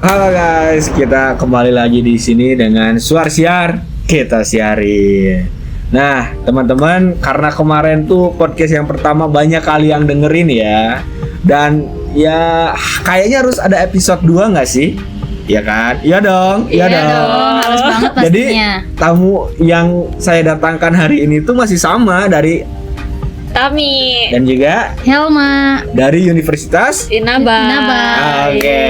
Halo guys, kita kembali lagi di sini dengan Suar Siar, kita siarin. Nah, teman-teman, karena kemarin tuh podcast yang pertama banyak kali yang dengerin ya. Dan ya kayaknya harus ada episode 2 nggak sih? Iya kan? Iya dong, Iya dong, harus banget pastinya. Jadi tamu yang saya datangkan hari ini tuh masih sama dari Tami dan juga Helma dari Universitas Inaba. Oke.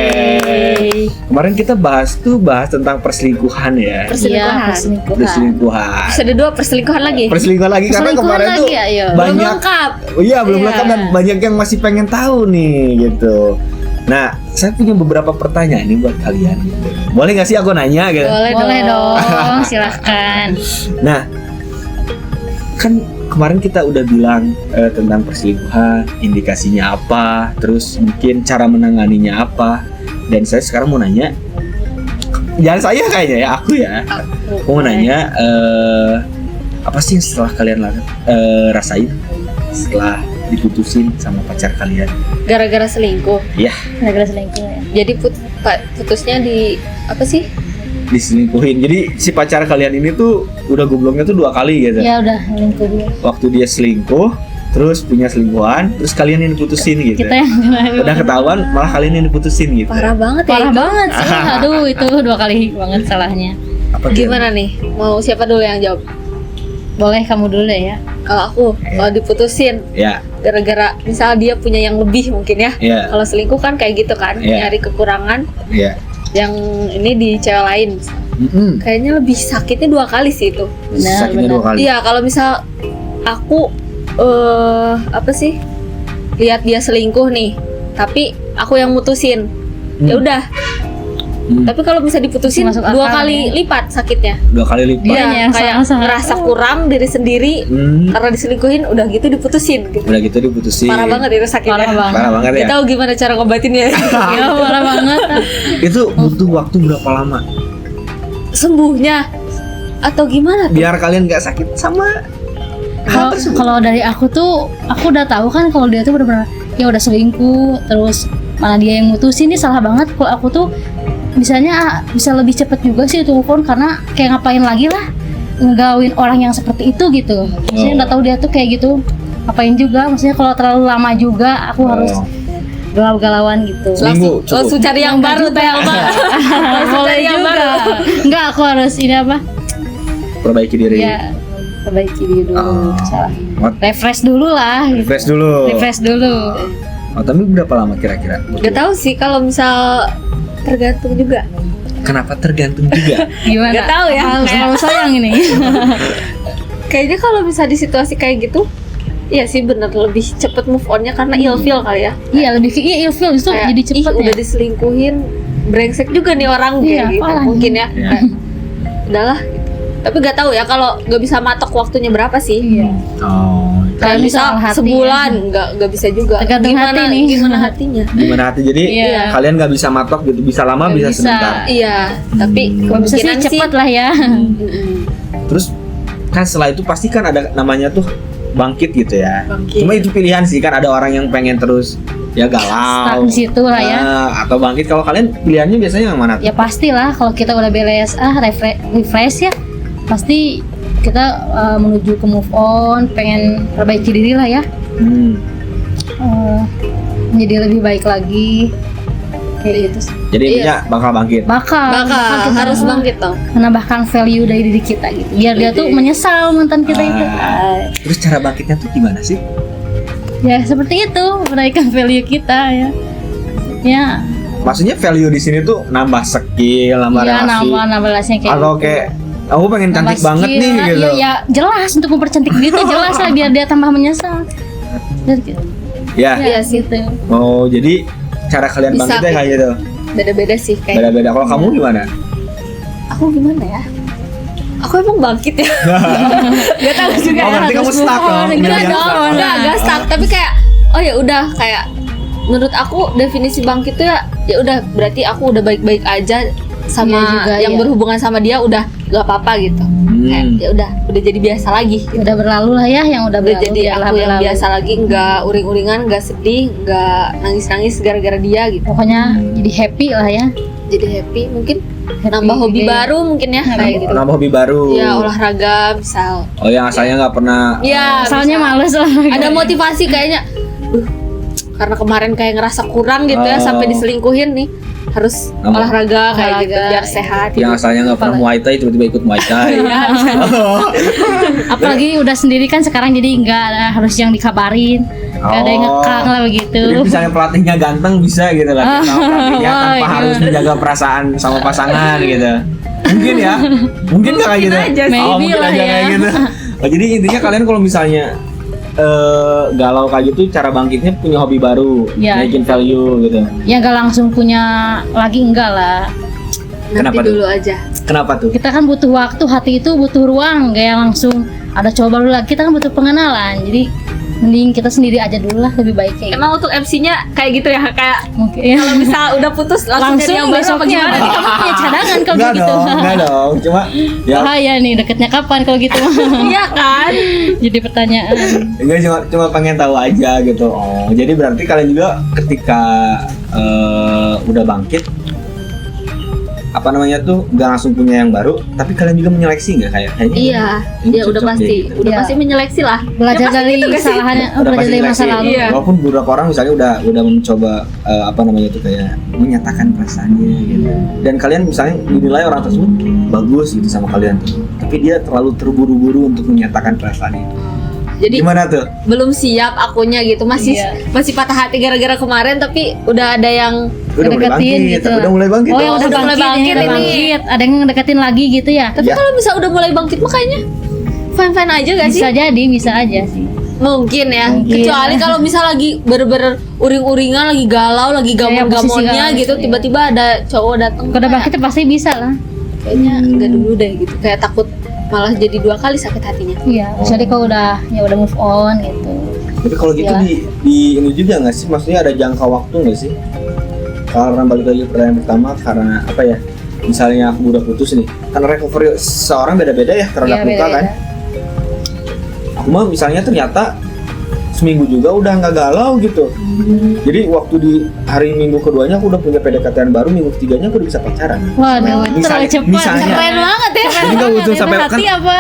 Kemarin kita bahas tentang perselingkuhan ya. Perselingkuhan. Perselingkuhan. Episode 2 perselingkuhan lagi. Perselingkuhan lagi karena Perselingkuhan kemarin lagi tuh ya, iya. Belum banyak. lengkap. Oh iya, belum Iya. lengkap dan banyak yang masih pengen tahu nih gitu. Nah, saya punya beberapa pertanyaan nih buat kalian gitu. Boleh nggak sih aku nanya gitu? Boleh dong, silahkan. Nah, kan kemarin kita udah bilang tentang perselingkuhan, indikasinya apa, terus mungkin cara menanganinya apa. Dan saya sekarang mau nanya, jangan saya kayaknya ya, aku ya. Aku mau nanya, apa sih yang setelah kalian rasain setelah diputusin sama pacar kalian? Gara-gara selingkuh. Iya, Gara-gara selingkuh ya. Jadi putusnya di apa sih? diselingkuhin. Jadi si pacar kalian ini tuh udah gobloknya tuh 2 kali gitu. Ya udah, selingkuh dulu. Waktu dia selingkuh, terus punya selingkuhan, terus kalian yang diputusin gitu. Kita yang kena. Udah ketahuan, malah kalian yang diputusin gitu. Parah banget ya. Parah itu. banget sih. Aduh, itu 2 kali banget salahnya. Apa Gimana nih? Mau siapa dulu yang jawab? Boleh kamu dulu deh ya. Kalau aku, kalau diputusin Ya, gara-gara misal dia punya yang lebih mungkin ya. ya, Kalau selingkuh kan kayak gitu kan, Iya. nyari kekurangan ya. yang ini di cewek lain. Kayaknya lebih sakitnya 2 kali sih itu. Benar, Sakitnya 2 kali. Iya, kalau misal aku apa sih? Lihat dia selingkuh nih, tapi aku yang mutusin. Ya udah. Tapi kalau bisa diputusin Masuk 2 akal, kali ya. lipat sakitnya. 2 kali lipat. Dia Iya, yang kayak sangat-sangat. ngerasa kurang diri sendiri karena diselingkuhin, udah gitu diputusin gitu. Udah gitu diputusin. Parah banget itu sakitnya. Parah banget. Parah banget ya. Gak tahu gimana cara ngobatinnya. Ya, parah banget. Itu butuh waktu berapa lama? Sembuhnya atau gimana tuh? Biar kalian gak sakit sama hal tersebut. Kalau dari aku tuh, aku udah tahu kan kalau dia tuh benar-benar ya udah selingkuh, terus malah dia yang mutusin, ini salah banget. Kalau aku tuh misalnya bisa lebih cepet juga sih telepon, karena kayak ngapain lagi lah ngegawin orang yang seperti itu gitu. Maksudnya udah tahu dia tuh kayak gitu, ngapain juga. Maksudnya kalau terlalu lama juga aku harus galau-galauan gitu. Seminggu cukup. Langsung cari yang baru tuh ya, Mbak. Langsung Boleh cari yang juga. baru. Enggak, aku harus ini apa? Perbaiki diri. Ya, perbaiki diri dulu. Oh. Salah. What? Refresh dulu lah. Gitu. Refresh dulu. Refresh dulu. Oh, tapi berapa lama kira-kira? Gak tahu sih kalau misal tergantung juga. Kenapa tergantung juga? Gimana? Nggak tahu ya. Kalau sayang ini. Kayaknya kalau bisa di situasi kayak gitu, iya sih bener lebih cepet move onnya karena ilfeel kali ya. Iya, lebih ke ilfeel justru Kayak, jadi cepet ih, udah ya. diselingkuhin, brengsek juga nih orang Iya, kayak gitu. parah. Mungkin ya. Iya. Kayak, udahlah. Gitu. Tapi gak tahu ya kalau nggak bisa matok waktunya berapa sih. Iya. Oh, Kayak Kalau misal misal hati sebulan nggak bisa juga. Tergantung Gimana hati nih. gimana hatinya? gimana hati? Jadi Iya. kalian gak bisa matok gitu, bisa lama, Nggak bisa bisa. sebentar. Iya, tapi Kalau bisa sih kemungkinan sih. cepet lah ya. Mm-mm. Terus kan setelah itu pasti kan ada namanya tuh bangkit gitu ya. Bangkit. Cuma itu pilihan sih, kan ada orang yang pengen terus ya Stuck galau. di situ lah ya. Atau bangkit. Kalau kalian pilihannya biasanya yang mana tuh? Ya pastilah kalau kita udah beres refresh ya, pasti kita menuju ke move on, pengen perbaiki diri lah ya. Menjadi lebih baik lagi kayak gitu sih. Jadi intinya bakal bangkit. Bakal Bakal kita harus bangkit dong. menambahkan value dari diri kita gitu, biar dia tuh menyesal mantan kita itu. Terus cara bangkitnya tuh gimana sih? Ya seperti itu, menaikkan value kita ya. Ya, Maksudnya value di sini tuh nambah skill, nambah ya relasi. nambah kayak Atau kayak aku pengen nambah cantik banget skill. nih gitu. Iya, ya jelas untuk mempercantik diri itu jelas lah biar dia tambah menyesal. Dan gitu. Ya. Iya sih. Gitu. Oh, jadi cara kalian Bisa. bangkitnya kayak gitu. Beda-beda sih kayak. Beda-beda. Kalau kamu gimana? Aku gimana ya? Aku emang bangkit ya. Gak tahu juga. Oh, berarti kamu stuck dong. Enggak Biasa. dong, enggak stuck. Tapi kayak, oh ya udah kayak menurut aku definisi bangkit tuh ya udah berarti aku udah baik-baik aja sama Iya juga, yang iya. berhubungan sama dia udah gak apa-apa gitu. Kayak ya udah jadi biasa lagi. Udah berlalu lah ya, yang udah Udah berlalu. jadi biarlah aku yang berlalu. biasa lagi, nggak uring-uringan, nggak sedih, nggak nangis-nangis gara-gara dia gitu. Pokoknya jadi happy lah ya. jadi happy, mungkin nambah hobi iya. baru mungkin ya kayak gitu. Nambah hobi baru. Ya olahraga misal. Oh yang asalnya nggak pernah. Ya Soalnya misal males lah. ada motivasi kayaknya. Karena kemarin kayak ngerasa kurang gitu ya Oh. sampai diselingkuhin nih. Harus Nambah. olahraga kayak gitu Olahraga. biar sehat. Yang asalnya nggak pernah Muay Thai tiba-tiba ikut Muay Thai. Apalagi udah sendiri kan sekarang jadi nggak harus yang dikabarin, nggak ada yang ngekang lah begitu. Jadi misalnya pelatihnya ganteng bisa gitu lah sama pelatihnya tanpa iya. harus menjaga perasaan sama pasangan gitu. Mungkin ya, mungkin nggak kayak gitu. aja sih. Oh, Maybe mungkin lah aja ya. kayak gitu. Oh, jadi intinya kalian kalau misalnya galau kayak gitu, cara bangkitnya punya hobi baru, Ya. naikin value gitu. Ya nggak langsung punya lagi enggak lah. Nanti Kenapa tuh? dulu aja. Kenapa tuh? Kita kan butuh waktu, hati itu butuh ruang, nggak yang langsung ada cowok baru lagi. Kita kan butuh pengenalan. Jadi mending kita sendiri aja dulu lah, lebih baik kayak gitu. Emang untuk MC-nya kayak gitu ya, kayak Mungkin ya. kalau misal udah putus langsung Langsung jadi yang baru apa besoknya gimana? berarti kamu punya cadangan kalau Enggak gitu. dong, enggak dong. Cuma ya Bahaya nih, deketnya kapan kalau gitu. Iya kan? Jadi pertanyaan. enggak, cuma pengen tahu aja gitu. Oh, jadi berarti kalian juga ketika udah bangkit apa namanya tuh nggak langsung punya yang baru, tapi kalian juga menyeleksi nggak kayaknya? Iya, Ini ya udah cocok pasti, deh, gitu. udah Iya. pasti menyeleksi lah. Belajar Ya, pasti dari gitu gak sih? kesalahannya, Udah belajar pasti dari masa seleksi. lalu. Iya. Walaupun beberapa orang misalnya udah mencoba apa namanya tuh kayak menyatakan perasaannya gitu. Dan kalian misalnya dinilai orang tersebut bagus gitu sama kalian tuh, tapi dia terlalu terburu-buru untuk menyatakan perasaannya. Jadi Gimana tuh? belum siap akunya gitu, masih Iya. masih patah hati gara-gara kemarin, tapi udah ada yang Udah mulai Deketin bangkit, gitu. udah mulai bangkit. Oh, yang Oh, udah udah mulai bangkit, bangkit udah ini. bangkit. Ada yang ngedeketin lagi gitu ya? tapi Ya. kalau bisa udah mulai bangkit mah kayaknya fine-fine aja gak sih? Bisa jadi, bisa aja sih. Mungkin ya. Mungkin. Kecuali kalau misal lagi bener-bener uring-uringan, lagi galau, lagi Kayak posisi gamon-gamonnya galau gitu, gitu, tiba-tiba ada cowok datang. Kalau udah bangkit pasti bisa lah. Kayaknya enggak dulu deh gitu. Kayak takut malah jadi 2 kali sakit hatinya. Iya, kecuali kalau udah move on gitu. Tapi kalau gitu Iyalah. di ini juga nggak sih? Maksudnya ada jangka waktu nggak sih? Karena balik lagi ke pertanyaan pertama, karena apa ya? Misalnya aku udah putus nih, karena recovery seorang beda-beda ya terhadap Iya, luka kan. beda-beda. Aku mah misalnya ternyata seminggu juga udah nggak galau gitu. Jadi waktu di hari minggu keduanya aku udah punya PDKT baru, minggu ketiganya aku udah bisa pacaran. Waduh, Misalnya- terlalu cepat. misalnya. Keren banget ya. Jadi nggak butuh sampai hati kan, apa?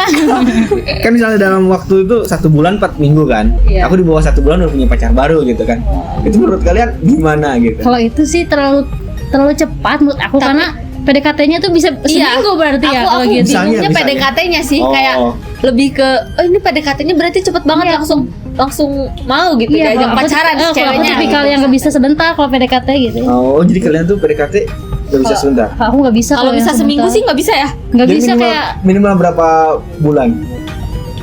kan misalnya dalam waktu itu 1 bulan 4 minggu kan. Iya. Aku di bawah 1 bulan udah punya pacar baru gitu kan. Itu menurut kalian gimana gitu? Kalau itu sih terlalu cepat menurut aku, Tapi- karena PDKT-nya tuh bisa Iya. seminggu berarti ya Aku kalau gitu. Misalnya- bingungnya PDKT-nya sih Oh. kayak lebih ke ini PDKT-nya berarti cepet banget, Iya. langsung mau gitu Iya, diajak kalau aku- pacaran kalau aku ceweknya. tipikal yang nggak bisa sebentar kalau PDKT gitu. Oh, jadi kalian tuh PDKT gak bisa sebentar? Aku nggak bisa. Kalau bisa yang seminggu sebentar. sih nggak bisa ya. nggak Jadi bisa, minimal, kayak minimal berapa bulan?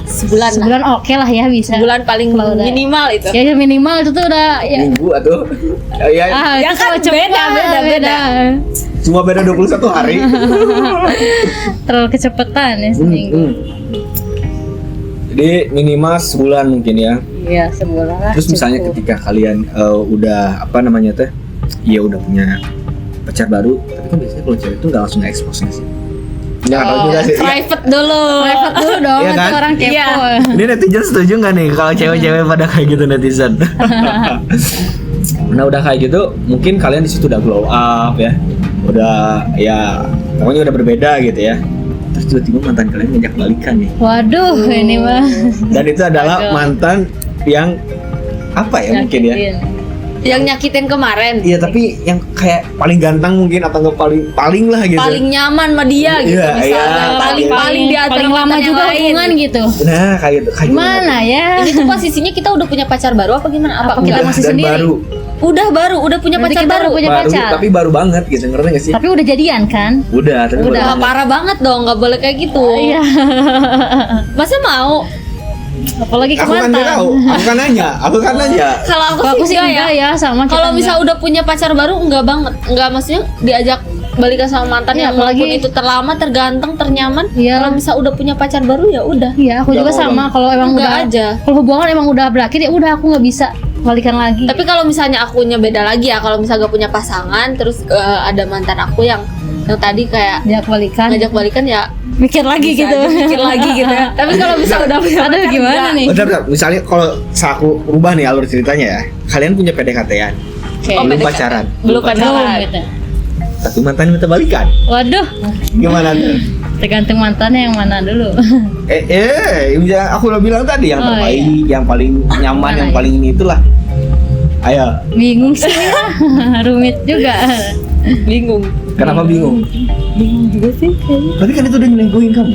Sebulan lah. sebulan oke lah ya bisa. Sebulan paling Kalau udah- minimal itu. Ya minimal itu tuh udah ya. Minggu atau ya Ya itu kan, kalau cepat, beda. cuma beda 21 hari. Terlalu kecepatan ya seminggu. Jadi minimal sebulan mungkin ya. Iya, sebulan lah. Terus misalnya cukup. ketika kalian udah apa namanya teh, ya udah punya pacar baru, tapi kan biasanya kalau cewek itu nggak langsung expose nggak sih? Nggak tahu juga sih. Private dulu. Private dulu dong, Iya itu kan? orang kepo. Iya. Ini netizen setuju nggak nih kalau cewek-cewek pada kayak gitu netizen? Nah udah kayak gitu, mungkin kalian di situ udah glow up ya, udah ya pokoknya udah berbeda gitu ya. Terus tiba-tiba mantan kalian ngajak balikan nih, Waduh, ini mah. dan itu adalah Aduh. mantan yang apa ya mungkin ya? Nyakitin. Yang nyakitin kemarin. Iya tapi yang kayak paling ganteng mungkin atau nggak paling lah gitu. Paling nyaman sama dia gitu Iya, misalnya. iya. Paling di antara paling lama mantan yang juga lain. hubungan gitu. Nah kayak gitu. Kayak Gimana ya? Ini tuh posisinya kita udah punya pacar baru apa gimana? Apa Apa kita kita Udah, masih dan sendiri? baru, udah punya Berarti pacar kita baru. udah punya pacar. tapi baru banget gitu, ngerti nggak sih? Tapi udah jadian kan? Udah, tapi baru Udah banget. parah banget dong, nggak boleh kayak gitu. Iya. Masa mau? Apalagi ke Aku kan nggak tahu, mantan. aku kan nanya, Kalau Kalau aku aku sih sih enggak ya. enggak ya, sama kita Kalau misal enggak. udah punya pacar baru enggak banget. Enggak, maksudnya diajak balikan sama mantan Iya, yang walaupun apalagi- itu terlama, terganteng, ternyaman. Iya. Kalau misal udah punya pacar baru ya udah. Iya, aku juga Enggak mau sama. Kalau emang Enggak udah aja. Kalau hubungan emang udah berakhir ya udah, aku nggak bisa balikan lagi. Tapi kalau misalnya akunya beda lagi ya, kalau misal gak punya pasangan terus ada mantan aku yang tadi kayak Ajak balikan. ngajak balikan ya Mikir lagi bisa gitu. aja mikir lagi gitu ya. Tapi kalau misal udah punya Aduh, pacar, gimana enggak. nih? Bentar, misalnya kalau aku rubah nih alur ceritanya ya, kalian punya PDKT-an, Oke. Oh, belum PDKT. pacaran, Belum Belum pacaran. gitu. tapi mantan minta balikan. Waduh, Gimana tuh? tergantung mantannya yang mana dulu. Aku udah bilang tadi yang Oh, terbaik, yang paling nyaman, Mana yang ya? paling ini itulah. Ayo, Bingung sih ya. Rumit juga. Bingung. kenapa bingung? Bingung juga sih kayaknya. Berarti kan itu udah nyelingkuhin kamu.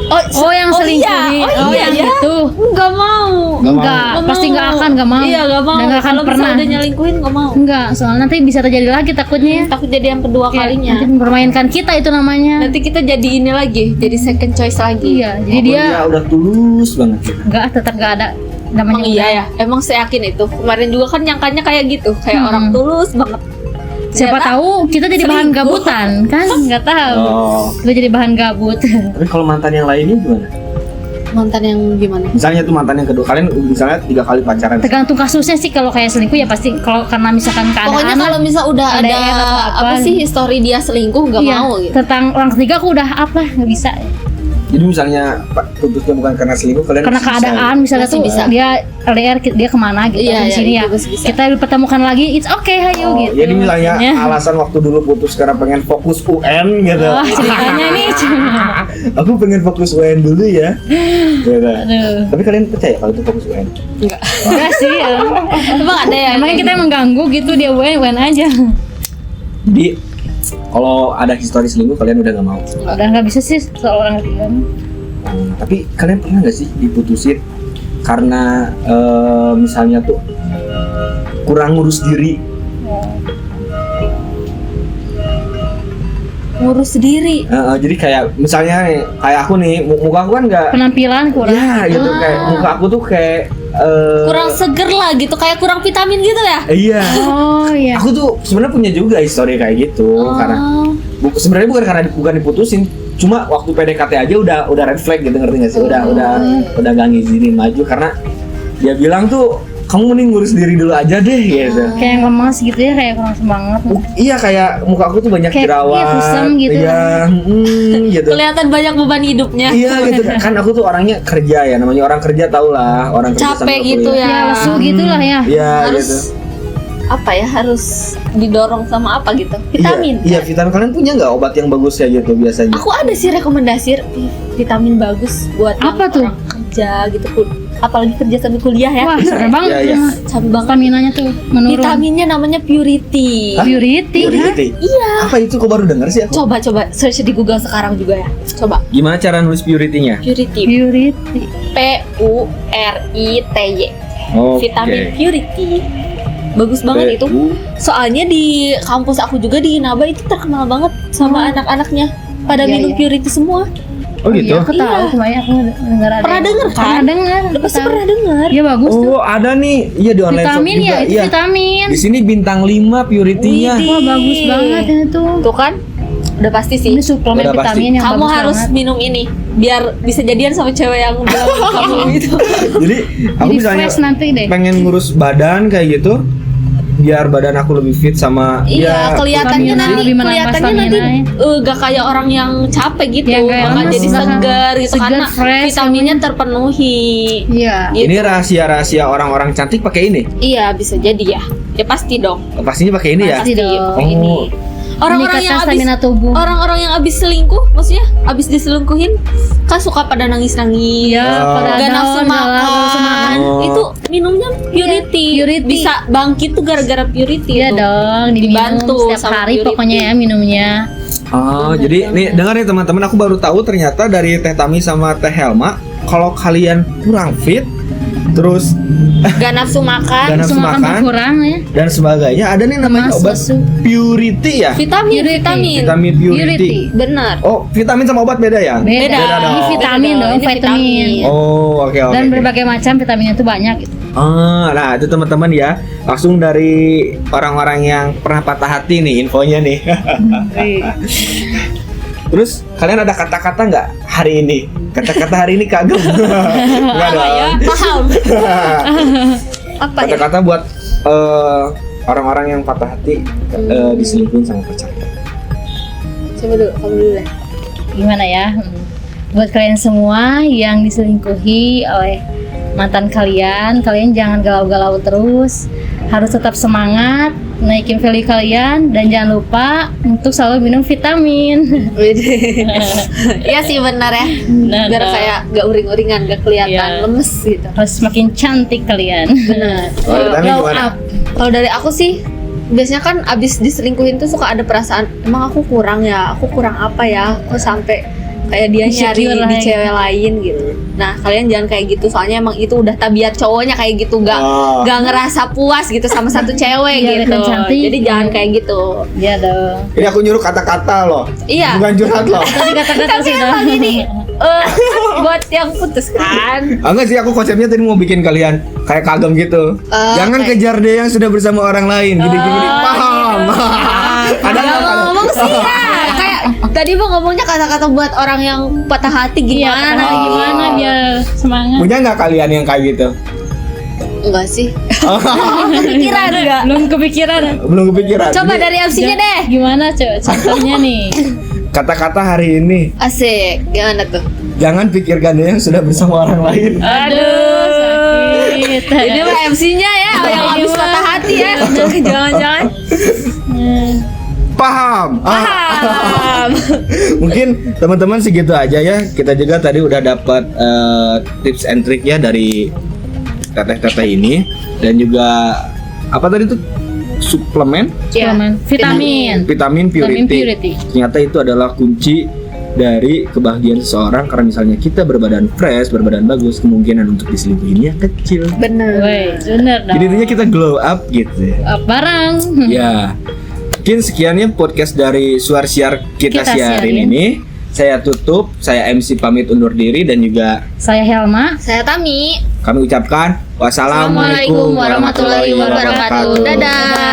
Oh, yang selingkuh. Oh iya, yang iya. itu. Nggak mau. Enggak, pasti enggak akan, enggak mau. Iya, nggak mau. Dan enggak akan Kalau pernah. misalnya udah nyelingkuhin nggak mau. Enggak, soalnya nanti bisa terjadi lagi takutnya. Takut jadi yang kedua Ya, kalinya. nanti mempermainkan kita itu namanya. Nanti kita jadi ini lagi, jadi second choice lagi. Iya, jadi Walaupun dia udah tulus banget. enggak, tetap enggak ada namanya. Emang iya ya, emang saya yakin itu. Kemarin juga kan nyangkanya kayak gitu, kayak orang tulus banget. Siapa Ternyata tahu kita jadi bahan selingkuh. gabutan kan? Enggak tahu. Oh, Kita jadi bahan gabut. tapi kalau mantan yang lainnya gimana? mantan yang gimana? Misalnya tuh mantan yang kedua, kalian misalnya 3 kali pacaran. Tergantung kasusnya sih, kalau kayak selingkuh ya pasti kalau karena misalkan keadaan. Pokoknya kalau misal udah ada LDR atau apa sih histori dia selingkuh nggak iya, mau gitu. tentang orang ketiga aku udah apa nggak bisa. Jadi misalnya putusnya bukan karena selingkuh, kalian Karena bisa. keadaan misalnya Masih tuh bisa. dia LDR dia kemana gitu Iya, di iya, sini itu ya. masih bisa. Kita dipertemukan lagi, it's okay hayu Oh, gitu. jadi misalnya Maksudnya. alasan waktu dulu putus karena pengen fokus UN gitu. Wah, ceritanya nih. Aku pengen fokus UN dulu ya. Gitu. Aduh. Tapi kalian percaya kalau itu fokus UN? Enggak sih. Emang ada ya? Emangnya kita mengganggu gitu, dia wen aja. Jadi kalau ada histori selingkuh kalian udah gak mau. Udah nggak bisa sih soal orang ketiga. Tapi kalian pernah gak sih diputusin karena misalnya tuh kurang ngurus diri? ngurus diri. Jadi kayak misalnya nih, kayak aku nih, muka aku kan nggak. Penampilan kurang. Iya gitu, kayak muka aku tuh kayak Kurang seger lah gitu, kayak kurang vitamin gitu ya. Iya. Oh iya. Aku tuh sebenarnya punya juga histori kayak gitu karena sebenarnya bukan diputusin, cuma waktu PDKT aja udah red flag gitu, ngerti gak sih? Udah gak ngizinin maju karena dia bilang tuh kamu mending ngurus diri dulu aja deh gitu. Kayak lemas gitu ya, kayak kurang semangat. Iya, kayak muka aku tuh banyak Kayak, jerawat. iya, kusam gitu. Iya, gitu. Kelihatan banyak beban hidupnya. Iya gitu kan, aku tuh orangnya kerja ya, namanya orang kerja tau lah, orang kerja Capek sambil gitu kuliah. ya. Ya lesu gitu lah ya. Iya Harus gitu. apa ya, harus didorong sama apa gitu, vitamin. Iya, vitamin. Kalian punya nggak obat yang bagus ya gitu biasanya? Aku ada sih rekomendasi vitamin bagus buat Apa yang tuh? orang kerja gitu, apalagi kerja sambil kuliah ya. Wah, seru banget Iya, iya. tuh. Capek banget. Staminanya tuh menurun. Vitaminnya namanya Purity. Hah? Purity. Purity? Iya. Apa itu? Kok baru denger sih aku? Coba search di Google sekarang juga ya. Coba Gimana cara nulis purity-nya? Purity. Purity. Purity. Oke. Vitamin Purity. Bagus banget itu. Soalnya di kampus aku juga di Inaba itu terkenal banget sama anak-anaknya. Pada Iya, minum iya. Purity semua. Oh gitu? Iya, aku tahu Iya. kemarin aku dengar ada. Pernah denger kan? Pernah dengar. Udah pasti pernah dengar. Iya bagus tuh. Oh, ada nih. Iya di online shop Vitamin juga. ya, itu Iya. vitamin. Di sini bintang 5 purity-nya. Widih. Wah, bagus banget itu. Tuh kan? Udah pasti sih. Ini suplemen Udah pasti. vitamin yang Kamu bagus harus banget. minum ini biar bisa jadian sama cewek yang bilang kamu gitu. Jadi aku Jadi misalnya fresh nanti deh. pengen ngurus badan kayak gitu, biar badan aku lebih fit sama Iya, kelihatannya stamina, nanti lebih menambah kelihatannya stamina. gak kayak orang yang capek gitu, Ya, nggak bakal lemes, jadi bahkan segar gitu segar, karena fresh, vitaminnya terpenuhi. Iya. Gitu. Ini rahasia-rahasia orang-orang cantik pakai ini. Iya, bisa jadi ya. Ya pasti dong. Pastinya pakai ini ya. Pasti dong. pakai ini. Oh. Orang-orang yang Meningkatkan abis stamina tubuh. orang-orang yang abis selingkuh, maksudnya abis diselingkuhin kan suka pada nangis-nangis. Iya, Oh. pada Gak nafsu down, galau, nafsu makan. Oh. Itu minumnya Purity. Purity. Bisa bangkit tuh gara-gara Purity. Iya tuh. dong, diminum Dibantu setiap sama hari Purity. pokoknya ya minumnya. Oh, jadi nih dengar nih teman-teman, aku baru tahu ternyata dari Teh Tami sama Teh Helma, kalau kalian kurang fit, terus Gak nafsu makan. Gak nafsu Semua makan. berkurang ya. dan sebagainya, ada nih namanya Lemas, obat lesu. purity ya. Vitamin, Purity. vitamin. Vitamin purity. Purity. Benar. Oh, vitamin sama obat beda ya? Beda. dong. Ini vitamin Beda dong, Ini vitamin. Oh, oke oke. Dan berbagai macam vitaminnya itu banyak gitu. Nah itu teman-teman ya, langsung dari orang-orang yang pernah patah hati nih infonya nih. Terus kalian ada kata-kata nggak hari ini? Kata-kata hari ini kagum. Nggak dong. Ya, paham. Apa ya? Kata-kata buat orang-orang yang patah hati diselingkuhin sama pacarnya. Coba dulu, kamu dulu deh. Gimana ya? Buat kalian semua yang diselingkuhi oleh mantan kalian, kalian jangan galau-galau terus. Harus tetap semangat naikin value kalian dan jangan lupa untuk selalu minum vitamin. Iya sih benar ya. Benar. Biar kayak gak uring-uringan, gak kelihatan Iya. lemes gitu. Harus makin cantik kalian. Benar. Kalau Tami Glow gimana? up. Kalau dari aku sih, biasanya kan abis diselingkuhin tuh suka ada perasaan, emang aku kurang ya, aku kurang apa ya, aku sampai kayak dia nyari Insecure di lah, cewek lain gitu. Nah kalian jangan kayak gitu, soalnya emang itu udah tabiat cowoknya kayak gitu, Oh. gak ngerasa puas gitu sama satu cewek Iya, gitu. kan cantik. Jadi jangan kayak gitu. Iya dong. Ini aku nyuruh kata-kata loh. Iya. Bukan curhat loh. Tadi kata-kata Tapi sih emang dong. ini buat yang putus kan. Enggak sih, aku konsepnya tadi mau bikin kalian kayak kagum gitu. Jangan oke. kejar dia yang sudah bersama orang lain. Gini-gini. Paham. Ada Gak nggak kalian? ngomong sih ya. Kayak tadi mau ngomongnya kata-kata buat orang yang patah hati Iya, gimana? karena gimana biar semangat. Punya nggak kalian yang kayak gitu? Enggak sih. Kepikiran enggak? Belum kepikiran. Belum kepikiran. Coba Jadi, dari MC-nya deh. Gimana contohnya nih? kata-kata hari ini. Asik. Gimana tuh? Jangan pikirkan dia yang sudah bersama orang lain. Aduh, sakit. Ini mah MC-nya ya yang habis patah hati ya. Jangan-jangan. Paham. Paham. Mungkin teman-teman segitu aja ya. Kita juga tadi udah dapat tips and trick ya dari teteh-teteh ini, dan juga apa tadi tuh, suplemen Suplemen. Vitamin. vitamin Vitamin purity. purity. Ternyata itu adalah kunci dari kebahagiaan seseorang, karena misalnya kita berbadan fresh, berbadan bagus, kemungkinan untuk diselingkuhinnya kecil. Bener. Woi, bener dong. Jadi intinya kita glow up gitu. Barang. Ya, mungkin sekiannya podcast dari Suar Siar kita Kita siarin siarin. ini. Saya tutup, saya MC pamit undur diri, dan juga Saya Helma. Saya Tami. kami ucapkan wassalamualaikum Assalamualaikum warahmatullahi wabarakatuh. Dadah.